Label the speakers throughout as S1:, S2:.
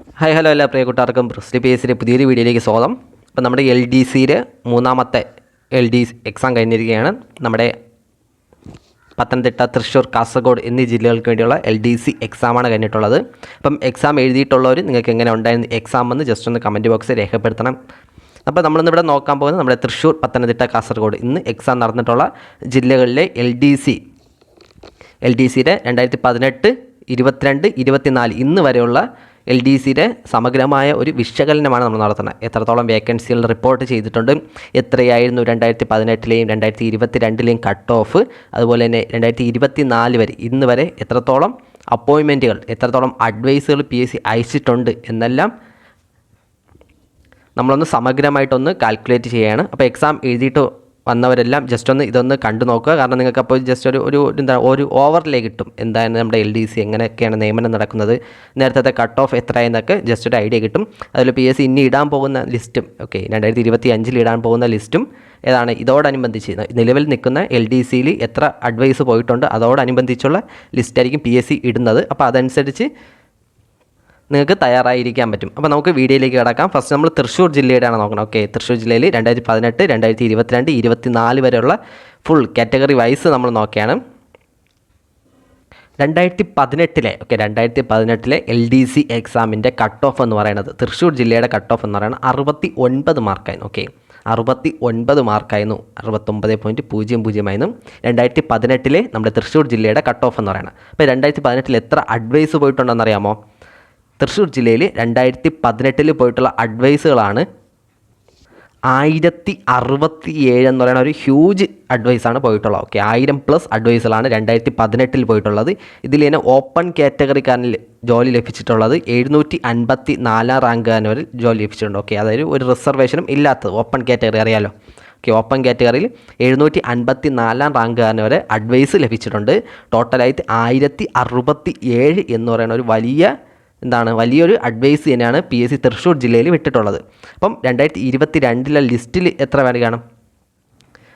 S1: Hi hello എല്ലാ പ്രിയ കൂട്ടുകാർക്കും Presley P എസിൻ്റെ പുതിയൊരു വീഡിയോയിലേക്ക് സ്വാഗതം. അപ്പോൾ നമ്മുടെ എൽ ഡി സിയിൽ മൂന്നാമത്തെ എക്സാം കഴിഞ്ഞിരിക്കുകയാണ്. നമ്മുടെ പത്തനംതിട്ട, തൃശ്ശൂർ, കാസർഗോഡ് എന്നീ ജില്ലകൾക്ക് വേണ്ടിയുള്ള LDC എക്സാമാണ് കഴിഞ്ഞിട്ടുള്ളത്. അപ്പം എക്സാം എഴുതിയിട്ടുള്ളവർ നിങ്ങൾക്ക് എങ്ങനെ ഉണ്ടായിരുന്നു എക്സാം എന്ന് ജസ്റ്റ് ഒന്ന് കമൻറ്റ് ബോക്സിൽ രേഖപ്പെടുത്തണം. അപ്പോൾ നമ്മളിന്നിവിടെ നോക്കാൻ പോകുന്നത് നമ്മുടെ തൃശ്ശൂർ, പത്തനംതിട്ട, കാസർഗോഡ് ഇന്ന് എക്സാം നടന്നിട്ടുള്ള ജില്ലകളിലെ LDCയുടെ 2018, 22, 24 ഇന്ന് വരെയുള്ള LDCയുടെ സമഗ്രമായ ഒരു വിശകലനമാണ് നമ്മൾ നടത്തുന്നത്. എത്രത്തോളം വേക്കൻസികൾ റിപ്പോർട്ട് ചെയ്തിട്ടുണ്ട്, എത്രയായിരുന്നു 2018ലെയും 2022ലെയും കട്ട് ഓഫ്, അതുപോലെ തന്നെ 2024 വരെ ഇന്ന് വരെ എത്രത്തോളം അപ്പോയിൻമെൻറ്റുകൾ, എത്രത്തോളം അഡ്വൈസുകൾ PSC അയച്ചിട്ടുണ്ട് എന്നെല്ലാം നമ്മളൊന്ന് സമഗ്രമായിട്ടൊന്ന് കാൽക്കുലേറ്റ് ചെയ്യുകയാണ്. അപ്പോൾ എക്സാം എഴുതിയിട്ട് വന്നവരെല്ലാം ജസ്റ്റ് ഒന്ന് ഇതൊന്ന് കണ്ടു നോക്കുക. കാരണം നിങ്ങൾക്ക് അപ്പോൾ ജസ്റ്റ് ഒരു ഓവർലേ കിട്ടും. എന്താണ് നമ്മുടെ LDC, എങ്ങനെയൊക്കെയാണ് നിയമനം നടക്കുന്നത്, നേരത്തെ കട്ട് ഓഫ് എത്രയെന്നൊക്കെ ജസ്റ്റ് ഒരു ഐഡിയ കിട്ടും. അതിൽ PSC ഇനി ഇടാൻ പോകുന്ന ലിസ്റ്റും 2025 ഇടാൻ പോകുന്ന ലിസ്റ്റും ഏതാണ്, ഇതോടനുബന്ധിച്ച് നിലവിൽ നിൽക്കുന്ന LDCയിൽ എത്ര അഡ്വൈസ് പോയിട്ടുണ്ട് അതോടനുബന്ധിച്ചുള്ള ലിസ്റ്റായിരിക്കും PSC ഇടുന്നത്. അപ്പോൾ അതനുസരിച്ച് നിങ്ങൾക്ക് തയ്യാറായിരിക്കാൻ പറ്റും. അപ്പോൾ നമുക്ക് വീഡിയോയിലേക്ക് കിടക്കാം. ഫസ്റ്റ് നമ്മൾ തൃശ്ശൂർ ജില്ലയുടെയാണ് നോക്കണം. തൃശ്ശൂർ ജില്ലയിൽ 2018, 2022, 2024 വരെയുള്ള ഫുൾ കാറ്റഗറി വൈസ് നമ്മൾ നോക്കിയാണ്. 2018 LDC എക്സാമിൻ്റെ കട്ട് ഓഫ് എന്ന് പറയുന്നത്, തൃശ്ശൂർ ജില്ലയുടെ കട്ട് ഓഫ് എന്ന് പറയുന്നത് 69 മാർക്കായിരുന്നു. 69 മാർക്കായിരുന്നു, 69.00 ആയിരുന്നു 2018 നമ്മുടെ തൃശ്ശൂർ ജില്ലയുടെ കട്ട് ഓഫ് എന്ന് പറയുന്നത്. അപ്പോൾ 2018 എത്ര അഡ്വൈസ് പോയിട്ടുണ്ടെന്നറിയാമോ? തൃശ്ശൂർ ജില്ലയിൽ 2018 പോയിട്ടുള്ള അഡ്വൈസുകളാണ് 1067 എന്ന് പറയുന്ന ഒരു ഹ്യൂജ് അഡ്വൈസാണ് പോയിട്ടുള്ളത്. 1000+ അഡ്വൈസുകളാണ് 2018 പോയിട്ടുള്ളത്. ഇതിൽ തന്നെ ഓപ്പൺ കാറ്റഗറിക്കാരനിൽ ജോലി ലഭിച്ചിട്ടുള്ളത് 754 റാങ്കുകാരന് വരെ ജോലി ലഭിച്ചിട്ടുണ്ട്. അതായത് ഒരു റിസർവേഷനും ഇല്ലാത്തത് ഓപ്പൺ കാറ്റഗറി അറിയാലോ. ഓപ്പൺ കാറ്റഗറിയിൽ 754 റാങ്കുകാരന് വരെ അഡ്വൈസ് ലഭിച്ചിട്ടുണ്ട്. ടോട്ടലായിട്ട് 1067 എന്ന് പറയുന്ന ഒരു വലിയൊരു അഡ്വൈസ് തന്നെയാണ് PSC തൃശ്ശൂർ ജില്ലയിൽ വിട്ടിട്ടുള്ളത്. അപ്പം 2022 ലിസ്റ്റിൽ എത്ര പേര് കാണും?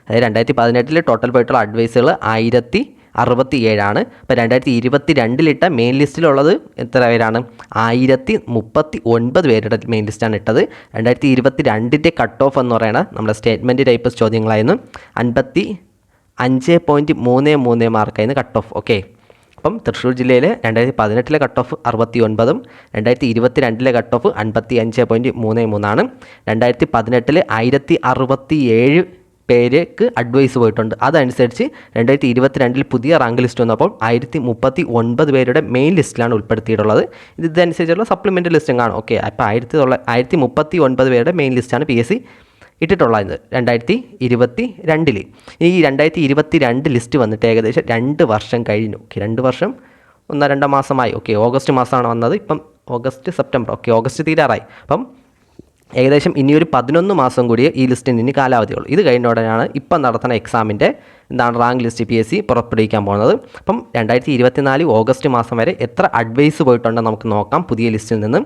S1: അതായത് 2018 ടോട്ടൽ പോയിട്ടുള്ള അഡ്വൈസുകൾ 1067 അപ്പോൾ 2022 മെയിൻ ലിസ്റ്റിലുള്ളത് എത്ര പേരാണ്? 1039 പേരുടെ മെയിൻ ലിസ്റ്റാണ് ഇട്ടത്. 2022 കട്ട് ഓഫ് എന്ന് പറയുന്നത് നമ്മുടെ സ്റ്റേറ്റ്മെൻറ്റ് ടൈപ്പ് ചോദ്യങ്ങളായിരുന്നു. 55.33 മാർക്കായിരുന്നു കട്ട് ഓഫ്. അപ്പം തൃശ്ശൂർ ജില്ലയിൽ 2018 കട്ട് ഓഫ് 69, 2022 കട്ട് ഓഫ് 55.33 2018 1067 പേർക്ക് അഡ്വൈസ് പോയിട്ടുണ്ട്. അതനുസരിച്ച് 2022 പുതിയ റാങ്ക് ലിസ്റ്റ് വന്നപ്പോൾ 1039 പേരുടെ മെയിൻ ലിസ്റ്റിലാണ് ഉൾപ്പെടുത്തിയിട്ടുള്ളത്. ഇതനുസരിച്ചുള്ള സപ്ലിമെൻ്ററി ലിസ്റ്റും കാണും. അപ്പോൾ 1039 പേരുടെ മെയിൻ ലിസ്റ്റാണ് PSC ഇട്ടിട്ടുള്ളത് 2022. ഈ 2022 ലിസ്റ്റ് വന്നിട്ട് ഏകദേശം 2 വർഷം കഴിഞ്ഞു. 2 വർഷം 1-2 മാസമായി. ഓഗസ്റ്റ് മാസമാണ് വന്നത്. ഇപ്പം ഓഗസ്റ്റ്, സെപ്റ്റംബർ, ഓഗസ്റ്റ് തീരാറായി. അപ്പം ഏകദേശം ഇനിയൊരു 11 മാസം കൂടി ഈ ലിസ്റ്റിന് ഇനി കാലാവധിയുള്ളൂ. ഇത് കഴിഞ്ഞ ഉടനെയാണ് ഇപ്പം നടത്തുന്ന എക്സാമിൻ്റെ റാങ്ക് ലിസ്റ്റ് PSC പുറപ്പെടുവിക്കാൻ പോകുന്നത്. അപ്പം 2024 ഓഗസ്റ്റ് മാസം വരെ എത്ര അഡ്വൈസ് പോയിട്ടുണ്ടെന്ന് നമുക്ക് നോക്കാം പുതിയ ലിസ്റ്റിൽ നിന്ന്.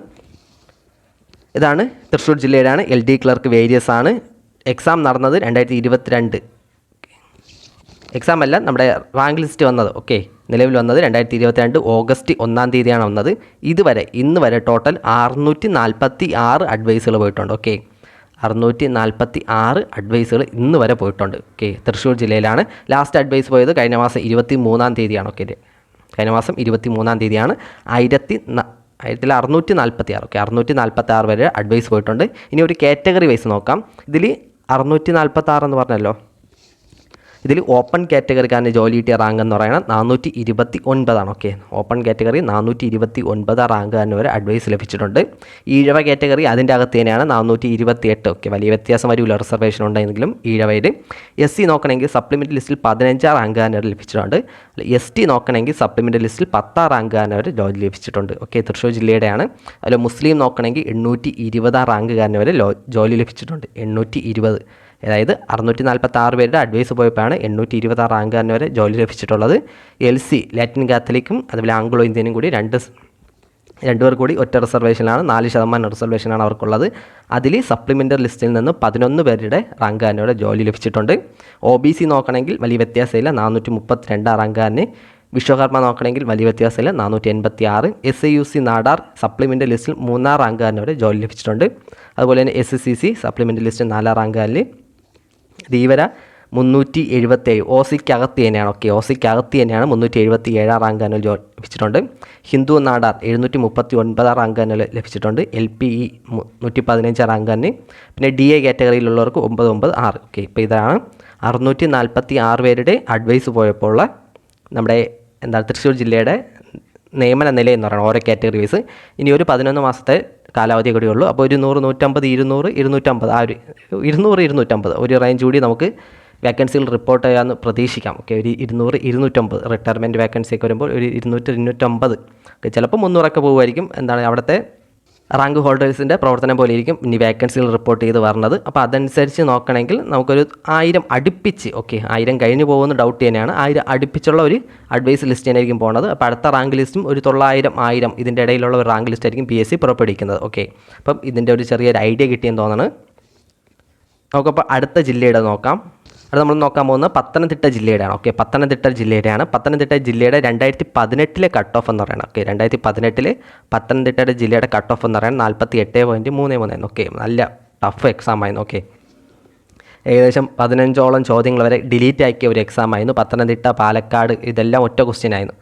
S1: ഇതാണ് തൃശ്ശൂർ ജില്ലയുടെയാണ് LD ക്ലർക്ക് വേരിയസ് ആണ്. എക്സാം നടന്നത് 2022 എക്സാം അല്ല, നമ്മുടെ റാങ്ക് ലിസ്റ്റ് വന്നത് നിലവിൽ വന്നത് 2022 ഓഗസ്റ്റ് 1 തീയതിയാണ് വന്നത്. ഇന്ന് വരെ ടോട്ടൽ 646 അഡ്വൈസുകൾ പോയിട്ടുണ്ട്. 646 അഡ്വൈസുകൾ ഇന്ന് വരെ പോയിട്ടുണ്ട്. തൃശ്ശൂർ ജില്ലയിലാണ്. ലാസ്റ്റ് അഡ്വൈസ് പോയത് കഴിഞ്ഞ മാസം 23 തീയതിയാണ്. കഴിഞ്ഞ മാസം 23 തീയതിയാണ് 646 വരെ അഡ്വൈസ് പോയിട്ടുണ്ട്. ഇനി ഒരു കാറ്റഗറി വൈസ് നോക്കാം. ഇതിൽ 646 എന്ന് പറഞ്ഞല്ലോ, ഇതിൽ ഓപ്പൺ കാറ്റഗറിക്കാരന് ജോലി കിട്ടിയ റാങ്ക് എന്ന് പറയുന്നത് 429. ഓപ്പൺ കാറ്റഗറി 429 റാങ്കുകാരന് വരെ അഡ്വൈസ് ലഭിച്ചിട്ടുണ്ട്. ഈഴവ കാറ്റഗറി അതിൻ്റെ അകത്ത് തന്നെയാണ് 428. വലിയ വ്യത്യാസം വരില്ല, റിസർവേഷൻ ഉണ്ടെങ്കിലും ഈഴവയിൽ. SC നോക്കണമെങ്കിൽ സപ്ലിമെൻ്റ് ലിസ്റ്റിൽ 15 റാങ്കുകാരന് വരെ ലഭിച്ചിട്ടുണ്ട്. ST നോക്കണമെങ്കിൽ സപ്ലിമെൻ്റ് ലിസ്റ്റിൽ 10 റാങ്കുകാരന് വരെ ജോലി ലഭിച്ചിട്ടുണ്ട്. തൃശ്ശൂർ ജില്ലയുടെയാണ്. അതിൽ മുസ്ലിം നോക്കണമെങ്കിൽ 820 റാങ്കുകാരന് വരെ ജോലി ലഭിച്ചിട്ടുണ്ട്. 820, അതായത് 646 പേരുടെ അഡ്വൈസ് പോയപ്പോഴാണ് 820 റാങ്കുകാരന് വരെ ജോലി ലഭിച്ചിട്ടുള്ളത്. LC ലാറ്റിൻ കാത്തലിക്കും അതുപോലെ ആംഗ്ലോ ഇന്ത്യനും കൂടി രണ്ടുപേർ കൂടി ഒറ്റ റിസർവേഷനാണ്, 4% റിസർവേഷനാണ് അവർക്കുള്ളത്. അതിൽ സപ്ലിമെൻ്ററി ലിസ്റ്റിൽ നിന്ന് 11 പേരുടെ റാങ്കുകാരന് വരെ ജോലി ലഭിച്ചിട്ടുണ്ട്. OBC നോക്കണമെങ്കിൽ വലിയ വ്യത്യാസമില്ല, 432 റാങ്കുകാരന് വിശ്വകർമ്മ നോക്കണമെങ്കിൽ വലിയ വ്യത്യാസമില്ല, 486. SIUC നാടാർ സപ്ലിമെൻ്റ് ലിസ്റ്റിൽ 3ാം റാങ്കുകാരന് വരെ ജോലി ലഭിച്ചിട്ടുണ്ട്. അതുപോലെ തന്നെ SCC സപ്ലിമെൻ്റ് ലിസ്റ്റിൽ 4ാം റാങ്കുകാരന്. ധീവര 377, OC-ക്കകത്ത് തന്നെയാണ്. OC-ക്കകത്ത് തന്നെയാണ് 377ാം റാങ്കുകാരന് ജോലി ലഭിച്ചിട്ടുണ്ട്. ഹിന്ദു നാടാർ 739ാം റാങ്കുകാരന് ലഭിച്ചിട്ടുണ്ട്. LPE 115ാം റാങ്കുകാരന്. പിന്നെ DA കാറ്റഗറിയിലുള്ളവർക്ക് 996. ഇപ്പോൾ ഇതാണ് 646 പേരുടെ അഡ്വൈസ് പോയപ്പോൾ ഉള്ള നമ്മുടെ തൃശ്ശൂർ ജില്ലയുടെ നിയമന നില എന്ന് പറയുന്നത് ഓരോ കാറ്റഗറി വൈസ്. ഇനി ഒരു 11 മാസത്തെ കാലാവധി കൂടി ഉള്ളൂ. അപ്പോൾ ഒരു 100, 150, 200, 250, ആ ഒരു 200, 250 ഒരു റേഞ്ച് കൂടി നമുക്ക് വേക്കൻസികൾ റിപ്പോർട്ട് ചെയ്യാമെന്ന് പ്രതീക്ഷിക്കാം. ഒരു 200, 250 റിട്ടയർമെൻറ്റ് വേക്കൻസി ഒക്കെ വരുമ്പോൾ ഒരു 200, 250, ചിലപ്പോൾ 300 പോകുമായിരിക്കും. അവിടുത്തെ റാങ്ക് ഹോൾഡേഴ്സിൻ്റെ പ്രവർത്തനം പോലെ ഇരിക്കും ഇനി വേക്കൻസികൾ റിപ്പോർട്ട് ചെയ്ത് വരുന്നത്. അപ്പോൾ അതനുസരിച്ച് നോക്കണമെങ്കിൽ നമുക്കൊരു 1000 അടുപ്പിച്ച് 1000 കഴിഞ്ഞ് പോകുന്ന ഡൗട്ട് തന്നെയാണ്. 1000 അടുപ്പിച്ചുള്ള ഒരു അഡ്വൈസ് ലിസ്റ്റ് തന്നെയായിരിക്കും പോകുന്നത്. അപ്പോൾ അടുത്ത റാങ്ക് ലിസ്റ്റും ഒരു 900, 1000 ഇതിൻ്റെ ഇടയിലുള്ള ഒരു റാങ്ക് ലിസ്റ്റ് ആയിരിക്കും PSC പുറപ്പെടുവിക്കുന്നത്. അപ്പം ഇതിൻ്റെ ഒരു ചെറിയൊരു ഐഡിയ കിട്ടിയെന്ന് തോന്നുന്നു. നമുക്കപ്പോൾ അടുത്ത ജില്ലയുടെ നോക്കാം. അത് നമ്മൾ നോക്കാൻ പോകുന്നത് പത്തനംതിട്ട ജില്ലയുടെയാണ്. പത്തനംതിട്ട ജില്ലയുടെ 2018 കട്ട് ഓഫ് എന്ന് പറയുന്നത്. 2018 പത്തനംതിട്ട ജില്ലയുടെ കട്ട് ഓഫ് എന്ന് പറയുന്നത് 48.33. നല്ല ടഫ് എക്സാം ആയിരുന്നു. ഏകദേശം 15ഓളം ചോദ്യങ്ങൾ വരെ ഡിലീറ്റ് ആക്കിയ ഒരു എക്സാം ആയിരുന്നു. പത്തനംതിട്ട, പാലക്കാട് ഇതെല്ലാം ഒറ്റ ക്വസ്റ്റ്യൻ ആയിരുന്നു.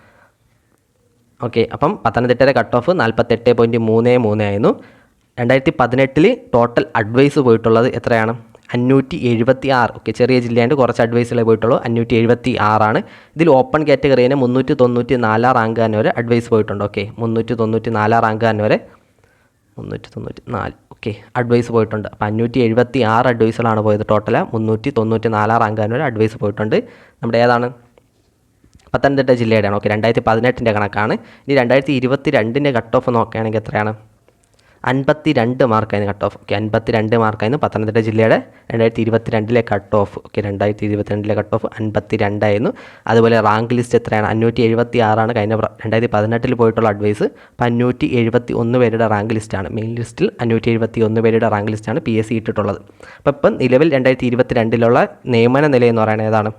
S1: അപ്പം പത്തനംതിട്ടയുടെ കട്ട് ഓഫ് 48.33 ആയിരുന്നു. 2018 ടോട്ടൽ അഡ്വൈസ് പോയിട്ടുള്ളത് എത്രയാണ്? 576. ചെറിയ ജില്ലയായിട്ട് കുറച്ച് അഡ്വൈസിലേ പോയിട്ടുള്ളൂ. 576 ഇതിൽ ഓപ്പൺ കാറ്റഗറിന് 394 റാങ്കുകാരന് വരെ അഡ്വൈസ് പോയിട്ടുണ്ട്. 394 റാങ്കുകാരന് വരെ 394 അഡ്വൈസ് പോയിട്ടുണ്ട്. അപ്പോൾ 576 അഡ്വൈസുകളാണ് പോയത്. ടോട്ടൽ 394 റാങ്കുകാരന് വരെ അഡ്വൈസ് പോയിട്ടുണ്ട്. നമ്മുടെ ഏതാണ്? പത്തനംതിട്ട ജില്ലയുടെയാണ്. 2018 കണക്കാണ്. ഇനി 2022 കട്ട് ഓഫ് നോക്കുകയാണെങ്കിൽ എത്രയാണ്? 52 മാർക്കായിരുന്നു കട്ട് ഓഫ്. 52 മാർക്കായിരുന്നു പത്തനംതിട്ട ജില്ലയുടെ 2022 കട്ട് ഓഫ്. 2022 കട്ട് ഓഫ് 52 ആയിരുന്നു. അതുപോലെ റാങ്ക് ലിസ്റ്റ് എത്രയാണ്? 576 കഴിഞ്ഞ 2018 പോയിട്ടുള്ള അഡ്വൈസ്. അപ്പോൾ 571 പേരുടെ റാങ്ക് ലിസ്റ്റാണ്. മെയിൻ ലിസ്റ്റിൽ 571 പേരുടെ റാങ്ക് ലിസ്റ്റാണ് PSC ഇട്ടിട്ടുള്ളത്. അപ്പോൾ ഇപ്പം നിലവിൽ 2022 നിയമന നിലയെന്ന് പറയുന്നത് ഏതാണ്?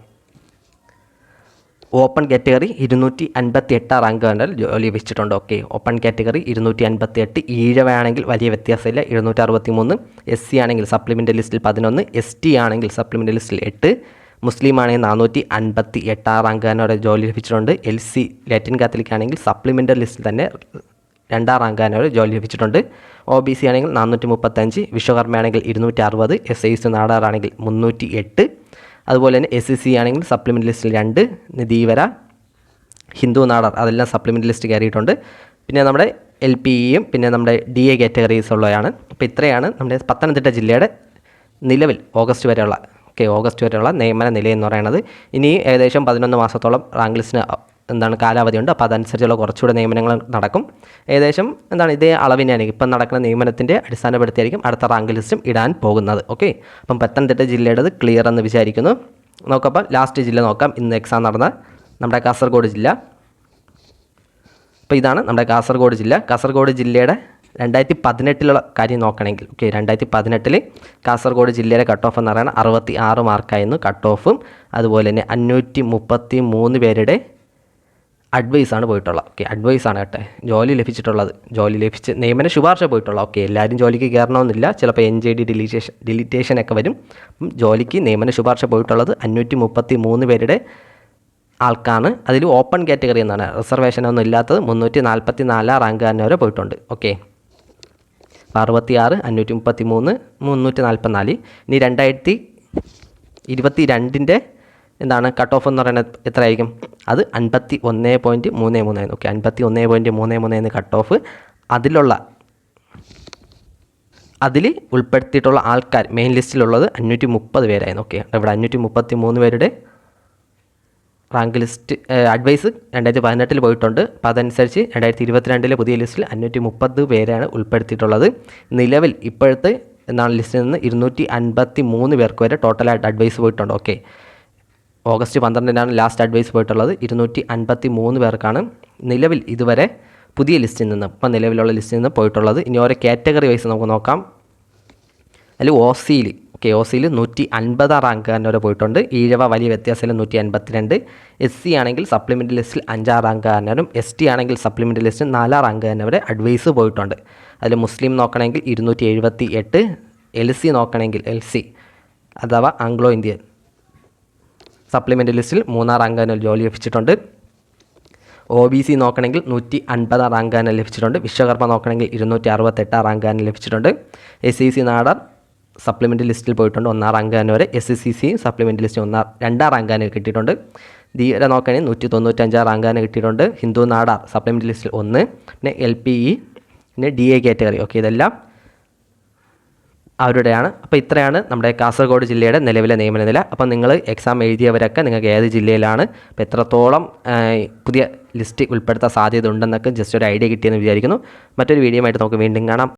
S1: ഓപ്പൺ കാറ്റഗറി 258 റാങ്ക് കണ്ടാൽ ജോലി ലഭിച്ചിട്ടുണ്ട്. Open category 258. ഈഴവയാണെങ്കിൽ വലിയ വ്യത്യാസമില്ല, 263. SC ആണെങ്കിൽ സപ്ലിമെൻ്റ് ലിസ്റ്റിൽ 11. ST ആണെങ്കിൽ സപ്ലിമെൻ്റ് ലിസ്റ്റിൽ 8. മുസ്ലിം ആണെങ്കിൽ 458 റാങ്കുകാരനോടെ ജോലി ലഭിച്ചിട്ടുണ്ട്. LC ലാറ്റിൻ കാത്തലിക് ആണെങ്കിൽ സപ്ലിമെൻ്റ് ലിസ്റ്റിൽ തന്നെ 2ാം റാങ്കുകാരനോടെ ജോലി ലഭിച്ചിട്ടുണ്ട്. OBC ആണെങ്കിൽ 435. വിശ്വകർമ്മ ആണെങ്കിൽ 260. SIUC നാടാറാണെങ്കിൽ 308. അതുപോലെ തന്നെ SCC ആണെങ്കിൽ സപ്ലിമെൻ്റ് ലിസ്റ്റിൽ 2. ധീവര, ഹിന്ദു നാടാർ അതെല്ലാം സപ്ലിമെൻ്റ് ലിസ്റ്റ് കയറിയിട്ടുണ്ട്. പിന്നെ നമ്മുടെ LPEയും പിന്നെ നമ്മുടെ DA കാറ്റഗറീസ് ഉള്ളതാണ്. അപ്പോൾ ഇത്രയാണ് നമ്മുടെ പത്തനംതിട്ട ജില്ലയുടെ നിലവിൽ ഓഗസ്റ്റ് വരെയുള്ള നിയമന നിലയെന്ന് പറയുന്നത്. ഇനി ഏകദേശം 11 മാസത്തോളം റാങ്ക് ലിസ്റ്റിന് കാലാവധിയുണ്ട്. അപ്പോൾ അതനുസരിച്ചുള്ള കുറച്ചുകൂടെ നിയമനങ്ങൾ നടക്കും. ഏകദേശം ഇതേ അളവിനാണ് ഇപ്പം നടക്കുന്ന നിയമനത്തിൻ്റെ അടിസ്ഥാനപ്പെടുത്തിയായിരിക്കും അടുത്ത റാങ്ക് ലിസ്റ്റും ഇടാൻ പോകുന്നത്. അപ്പം പത്തനംതിട്ട ജില്ലയുടേത് ക്ലിയർ എന്ന് വിചാരിക്കുന്നു. നോക്കപ്പം ലാസ്റ്റ് ജില്ല നോക്കാം. ഇന്ന് എക്സാം നടന്ന നമ്മുടെ കാസർഗോഡ് ജില്ല. അപ്പോൾ ഇതാണ് നമ്മുടെ കാസർഗോഡ് ജില്ലയുടെ 2018 കാര്യം നോക്കണമെങ്കിൽ 2018 കാസർഗോഡ് ജില്ലയിലെ കട്ട് ഓഫ് എന്ന് പറയുന്നത് 66 മാർക്കായിരുന്നു കട്ട് ഓഫും. അതുപോലെ തന്നെ 533 പേരുടെ അഡ്വൈസാണ് പോയിട്ടുള്ളത്. അഡ്വൈസാണ് ജോലി ലഭിച്ച് നിയമന ശുപാർശ പോയിട്ടുള്ള. എല്ലാവരും ജോലിക്ക് കയറണമെന്നില്ല, ചിലപ്പോൾ NJD ഡിലീറ്റേഷൻ ഒക്കെ വരും. ജോലിക്ക് നിയമന ശുപാർശ പോയിട്ടുള്ളത് 533 പേരുടെ ആൾക്കാണ്. അതിൽ ഓപ്പൺ കാറ്റഗറി എന്നാണ്, റിസർവേഷനൊന്നും ഇല്ലാത്തത് 344 റാങ്കുകാരന് വരെ പോയിട്ടുണ്ട്. 66, 533, 344. ഇനി 2022 കട്ട് ഓഫ് എന്ന് പറയുന്നത് എത്രയായിരിക്കും? അത് 51.33 ആയിരുന്നു. 51.33 കട്ട് ഓഫ്. അതിൽ ഉൾപ്പെടുത്തിയിട്ടുള്ള ആൾക്കാർ മെയിൻ ലിസ്റ്റിലുള്ളത് 530 പേരായിരുന്നു. ഇവിടെ 533 പേരുടെ റാങ്ക് ലിസ്റ്റ് അഡ്വൈസ് 2018 പോയിട്ടുണ്ട്. അപ്പോൾ അതനുസരിച്ച് 2022 പുതിയ ലിസ്റ്റിൽ 530 പേരാണ് ഉൾപ്പെടുത്തിയിട്ടുള്ളത്. നിലവിൽ ഇപ്പോഴത്തെ ലിസ്റ്റിൽ നിന്ന് 253 പേർക്ക് വരെ ടോട്ടലായിട്ട് അഡ്വൈസ് പോയിട്ടുണ്ട്. ഓഗസ്റ്റ് 12 ലാസ്റ്റ് അഡ്വൈസ് പോയിട്ടുള്ളത്. 253 പേർക്കാണ് നിലവിൽ ഇതുവരെ പുതിയ ലിസ്റ്റിൽ നിന്ന് നിലവിലുള്ള ലിസ്റ്റിൽ നിന്ന് പോയിട്ടുള്ളത്. ഇനി ഓരോ കാറ്റഗറി വൈസ് നമുക്ക് നോക്കാം. അതിൽ ഓക്കെ, ഒ സിയിൽ 150 റാങ്കുകാരൻ വരെ പോയിട്ടുണ്ട്. ഈഴവ വലിയ വ്യത്യാസത്തിൽ 152. SC ആണെങ്കിൽ സപ്ലിമെൻ്ററി ലിസ്റ്റിൽ 5 റാങ്കുകാരനും ST ആണെങ്കിൽ സപ്ലിമെൻ്ററി ലിസ്റ്റിൽ 4 റാങ്കുകാരൻ വരെ അഡ്വൈസ് പോയിട്ടുണ്ട്. അതിൽ മുസ്ലിം നോക്കണമെങ്കിൽ 278, LC നോക്കണമെങ്കിൽ LC അഥവാ ആംഗ്ലോ ഇന്ത്യൻ സപ്ലിമെൻ്ററി ലിസ്റ്റിൽ 3 റാങ്കുകാരന് ജോലി ലഭിച്ചിട്ടുണ്ട്. OBC നോക്കണമെങ്കിൽ 150 റാങ്കുകാരന് ലഭിച്ചിട്ടുണ്ട്. വിശ്വകർമ്മ നോക്കണമെങ്കിൽ 268 റാങ്കുകാരന് ലഭിച്ചിട്ടുണ്ട്. SCC നാടാർ സപ്ലിമെൻ്ററി ലിസ്റ്റിൽ പോയിട്ടുണ്ട് 1 റാങ്കുകാരൻ വരെ. SCC സപ്ലിമെൻ്ററി ലിസ്റ്റിൽ 2 റാങ്കുകാരന് കിട്ടിയിട്ടുണ്ട്. ധീര നോക്കുകയാണെങ്കിൽ 195 റാങ്കുകാരന് കിട്ടിയിട്ടുണ്ട്. ഹിന്ദു നാടാർ സപ്ലിമെൻ്ററി ലിസ്റ്റിൽ 1, പിന്നെ LPE, പിന്നെ DA കാറ്റഗറി. ഓക്കെ, ഇതെല്ലാം അവരുടെയാണ്. അപ്പോൾ ഇത്രയാണ് നമ്മുടെ കാസർഗോഡ് ജില്ലയുടെ നിലവിലെ നിയമന നില. അപ്പോൾ നിങ്ങൾ എക്സാം എഴുതിയവരൊക്കെ നിങ്ങൾക്ക് ഏത് ജില്ലയിലാണ്, അപ്പോൾ എത്രത്തോളം പുതിയ ലിസ്റ്റ് ഉൾപ്പെടുത്താൻ സാധ്യത ഉണ്ടെന്നൊക്കെ ജസ്റ്റ് ഒരു ഐഡിയ കിട്ടിയെന്ന് വിചാരിക്കുന്നു. മറ്റൊരു വീഡിയോ ആയിട്ട് നമുക്ക് വീണ്ടും കാണാം.